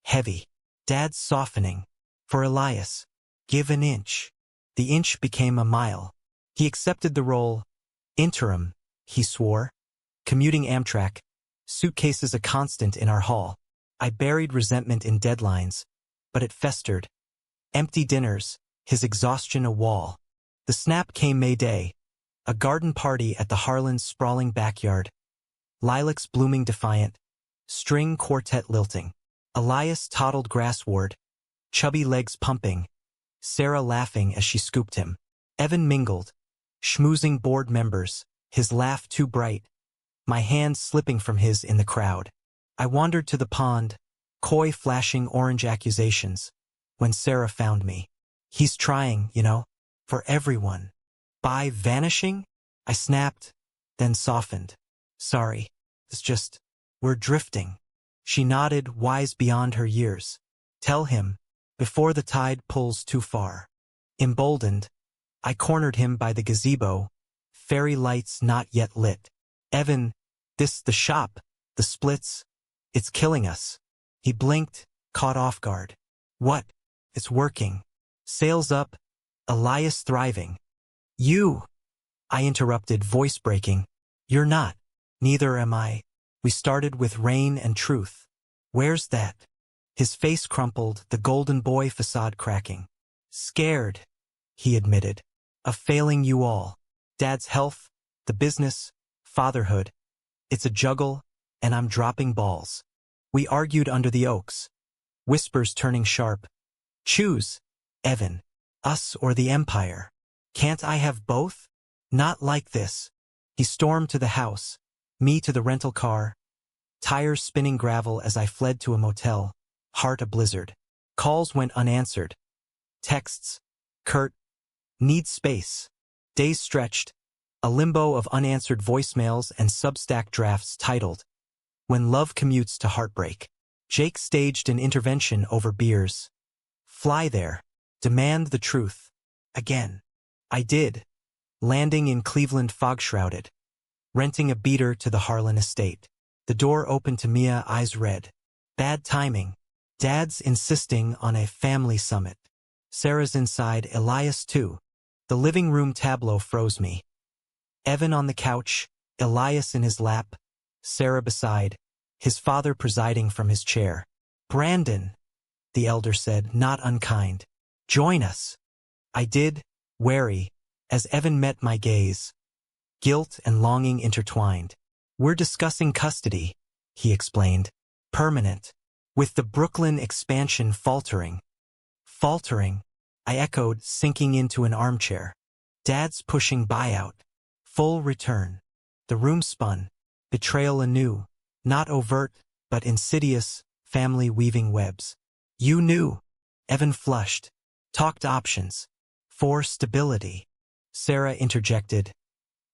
heavy. "Dad's softening. For Elias, give an inch." The inch became a mile. He accepted the role. Interim, he swore. Commuting Amtrak, suitcases a constant in our hall. I buried resentment in deadlines, but it festered. Empty dinners, his exhaustion a wall. The snap came May Day, a garden party at the Harlan's sprawling backyard. Lilacs blooming defiant, string quartet lilting. Elias toddled grassward, chubby legs pumping, Sarah laughing as she scooped him. Evan mingled, schmoozing board members, his laugh too bright, my hand slipping from his in the crowd. I wandered to the pond, coy flashing orange accusations. when Sarah found me. He's trying, for everyone. By vanishing? I snapped, then softened. Sorry, we're drifting. She nodded, wise beyond her years. Tell him, before the tide pulls too far. Emboldened, I cornered him by the gazebo, fairy lights not yet lit. Evan, the shop, the splits, it's killing us. He blinked, caught off guard. What? It's working. Sales up, Elias thriving. You, I interrupted, voice breaking. You're not. Neither am I. We started with rain and truth. Where's that? His face crumpled, the golden boy facade cracking. Scared, he admitted, of failing you all. Dad's health, the business, fatherhood. It's a juggle, and I'm dropping balls. We argued under the oaks, whispers turning sharp. Choose, Evan, us or the empire. Can't I have both? Not like this. He stormed to the house, me to the rental car, tires spinning gravel as I fled to a motel, heart a blizzard. Calls went unanswered. Texts, curt, need space. Days stretched, a limbo of unanswered voicemails and Substack drafts titled, When Love Commutes to Heartbreak. Jake staged an intervention over beers. Fly there. Demand the truth. Again. I did. Landing in Cleveland fog-shrouded. Renting a beater to the Harlan estate. The door opened to Mia, eyes red. Bad timing. Dad's insisting on a family summit. Sarah's inside, Elias too. The living room tableau froze me. Evan on the couch, Elias in his lap, Sarah beside, his father presiding from his chair. Brandon, the elder said, not unkind. Join us. I did, wary, as Evan met my gaze. Guilt and longing intertwined. We're discussing custody, he explained. Permanent. With the Brooklyn expansion faltering. Faltering, I echoed, sinking into an armchair. Dad's pushing buyout. Full return. The room spun. Betrayal anew. Not overt, but insidious, family weaving webs. You knew. Evan flushed. Talked options. For stability. Sarah interjected.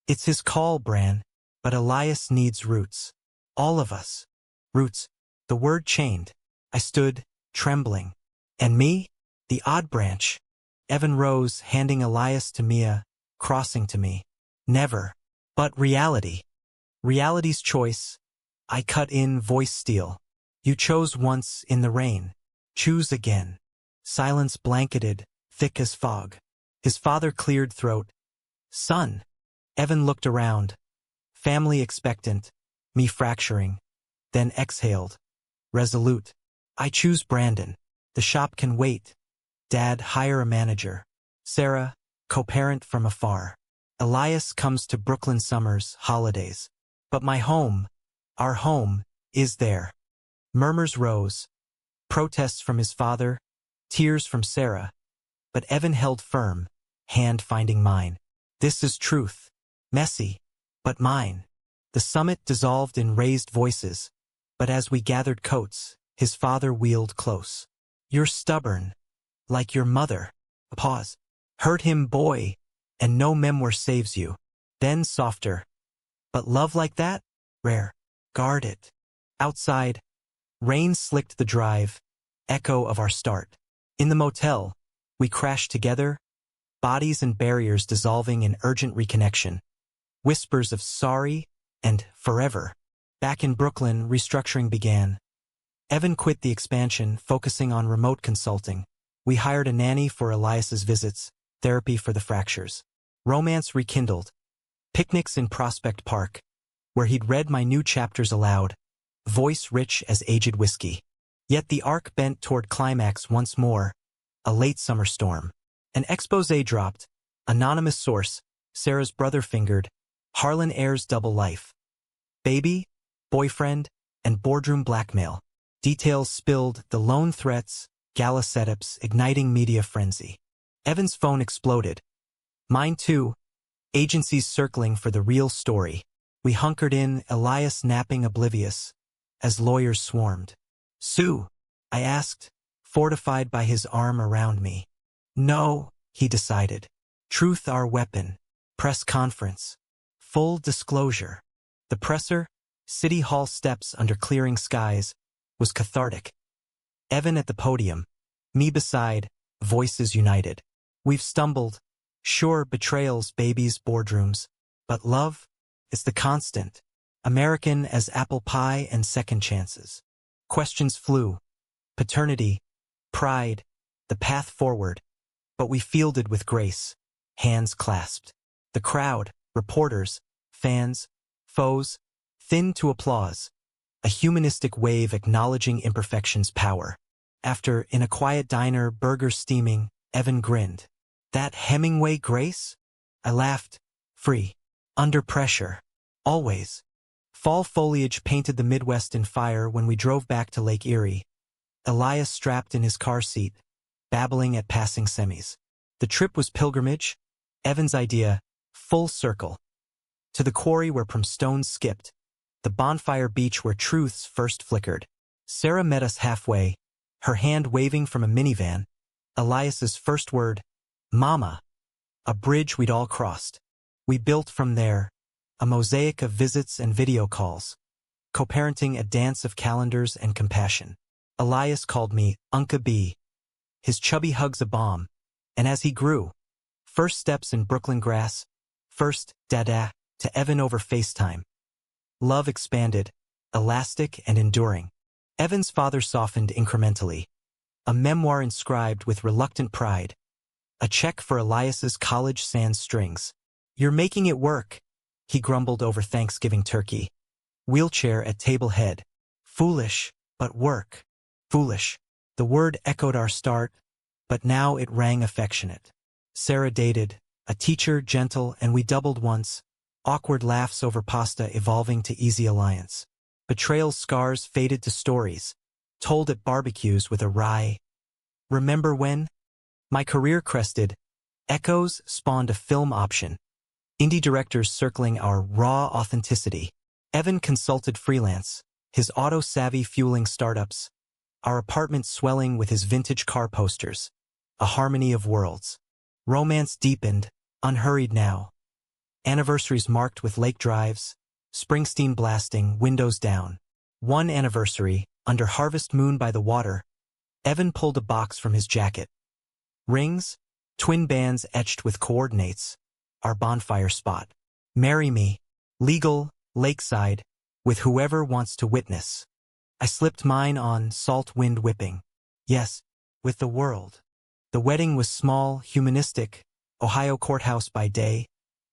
It's his call, Bran, but Elias needs roots. All of us. Roots. The word chained. I stood, trembling. And me? The odd branch. Evan rose, handing Elias to Mia, crossing to me. Never. But reality. Reality's choice. I cut in, voice steel. You chose once in the rain. Choose again. Silence blanketed, thick as fog. His father cleared throat. Son. Evan looked around. Family expectant. Me fracturing. Then exhaled. Resolute. I choose Brandon. The shop can wait. Dad, hire a manager. Sarah, co-parent from afar. Elias comes to Brooklyn summers, holidays. But my home, our home, is there. Murmurs rose. Protests from his father. Tears from Sarah. But Evan held firm, hand finding mine. This is truth. Messy, but mine. The summit dissolved in raised voices. But as we gathered coats, his father wheeled close. You're stubborn. Like your mother. A pause. Hurt him, boy, and no memoir saves you. Then softer. But love like that? Rare. Guard it. Outside, rain slicked the drive, echo of our start. In the motel, we crashed together, bodies and barriers dissolving in urgent reconnection. Whispers of sorry and forever. Back in Brooklyn, restructuring began. Evan quit the expansion, focusing on remote consulting. We hired a nanny for Elias's visits, therapy for the fractures. Romance rekindled. Picnics in Prospect Park, where he'd read my new chapters aloud, voice rich as aged whiskey. Yet the arc bent toward climax once more, a late summer storm. An expose dropped, anonymous source, Sarah's brother fingered, Harlan heirs double life. Baby, boyfriend, and boardroom blackmail. Details spilled, the lone threats, gala setups, igniting media frenzy. Evan's phone exploded. Mine too. Agencies circling for the real story. We hunkered in, Elias napping oblivious, as lawyers swarmed. Sue, I asked, fortified by his arm around me. No, he decided. Truth our weapon. Press conference. Full disclosure. The presser, City Hall steps under clearing skies, was cathartic. Evan at the podium, me beside, voices united. We've stumbled. Sure, betrayals, babies, boardrooms. But love is the constant. American as apple pie and second chances. Questions flew. Paternity, pride, the path forward. But we fielded with grace, hands clasped. The crowd, reporters, fans, foes, thinned to applause. A humanistic wave acknowledging imperfection's power. After, in a quiet diner, burgers steaming, Evan grinned. That Hemingway grace? I laughed. Free. Under pressure. Always. Fall foliage painted the Midwest in fire when we drove back to Lake Erie. Elias strapped in his car seat, babbling at passing semis. The trip was pilgrimage, Evan's idea, full circle. To the quarry where from stones skipped, the bonfire beach where truths first flickered. Sarah met us halfway, her hand waving from a minivan. Elias's first word, Mama. A bridge we'd all crossed. We built from there, a mosaic of visits and video calls, co-parenting a dance of calendars and compassion. Elias called me Unca B. His chubby hugs a bomb, and as he grew, first steps in Brooklyn grass, first, dada, to Evan over FaceTime. Love expanded, elastic and enduring. Evan's father softened incrementally. A memoir inscribed with reluctant pride. A check for Elias's college sans strings. You're making it work, he grumbled over Thanksgiving turkey. Wheelchair at table head. Foolish, but work. Foolish. The word echoed our start, but now it rang affectionate. Sarah dated, a teacher, gentle, and we doubled once. Awkward laughs over pasta evolving to easy alliance. Betrayal scars faded to stories, told at barbecues with a rye. Remember when? My career crested. Echoes spawned a film option. Indie directors circling our raw authenticity. Evan consulted freelance, his auto-savvy fueling startups. Our apartment swelling with his vintage car posters. A harmony of worlds. Romance deepened, unhurried now. Anniversaries marked with lake drives, Springsteen blasting, windows down. One anniversary, under harvest moon by the water, Evan pulled a box from his jacket. Rings, twin bands etched with coordinates, our bonfire spot. Marry me, legal, lakeside, with whoever wants to witness. I slipped mine on, salt wind whipping. Yes, with the world. The wedding was small, humanistic, Ohio courthouse by day,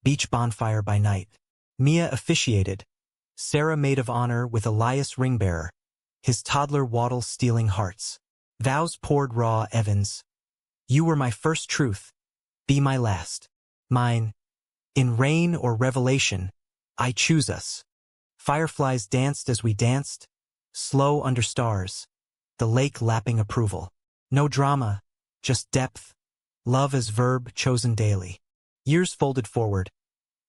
beach bonfire by night. Mia officiated. Sarah maid of honor with Elias ringbearer. His toddler waddle stealing hearts. Vows poured raw Evans. You were my first truth. Be my last. Mine. In rain or revelation, I choose us. Fireflies danced as we danced. Slow under stars. The lake lapping approval. No drama, just depth. Love as verb chosen daily. Years folded forward.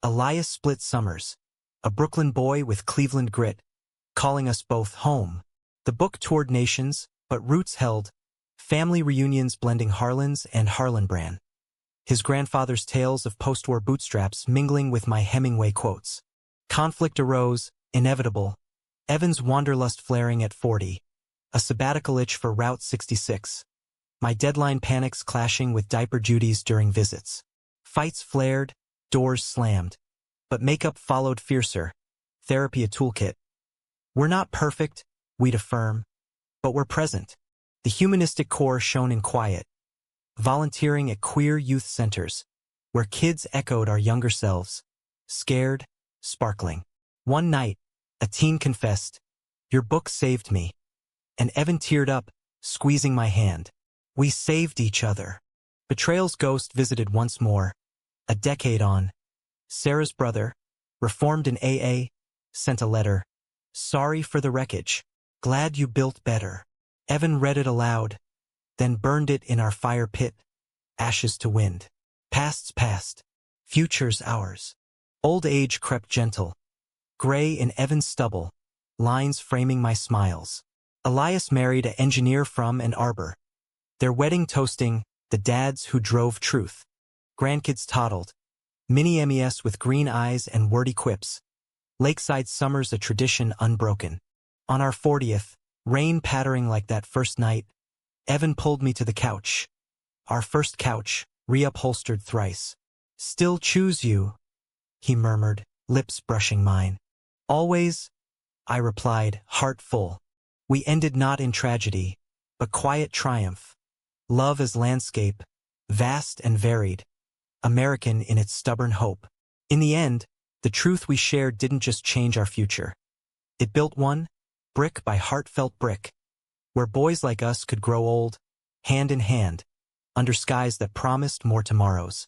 Elias split summers. A Brooklyn boy with Cleveland grit. Calling us both home. The book toured nations, but roots held. Family reunions blending Harlan's and Harlan-Bran. His grandfather's tales of post-war bootstraps mingling with my Hemingway quotes. Conflict arose, inevitable. Evan's wanderlust flaring at 40. A sabbatical itch for Route 66. My deadline panics clashing with diaper duties during visits. Fights flared, doors slammed. But makeup followed fiercer. Therapy a toolkit. We're not perfect, we'd affirm. But we're present. The humanistic core shone in quiet. Volunteering at queer youth centers, where kids echoed our younger selves. Scared, sparkling. One night, a teen confessed, "Your book saved me." And Evan teared up, squeezing my hand. We saved each other. Betrayal's ghost visited once more. A decade on. Sarah's brother, reformed in AA, sent a letter. Sorry for the wreckage. Glad you built better. Evan read it aloud, then burned it in our fire pit. Ashes to wind. Past's past. Future's ours. Old age crept gentle. Gray in Evan's stubble. Lines framing my smiles. Elias married an engineer from Ann Arbor. Their wedding toasting, the dads who drove truth. Grandkids toddled. Mini MES with green eyes and wordy quips. Lakeside summers a tradition unbroken. On our 40th, rain pattering like that first night, Evan pulled me to the couch. Our first couch, reupholstered thrice. Still choose you, he murmured, lips brushing mine. Always, I replied, heart full. We ended not in tragedy, but quiet triumph. Love as landscape, vast and varied, American in its stubborn hope. In the end, the truth we shared didn't just change our future. It built one, brick by heartfelt brick, where boys like us could grow old, hand in hand, under skies that promised more tomorrows.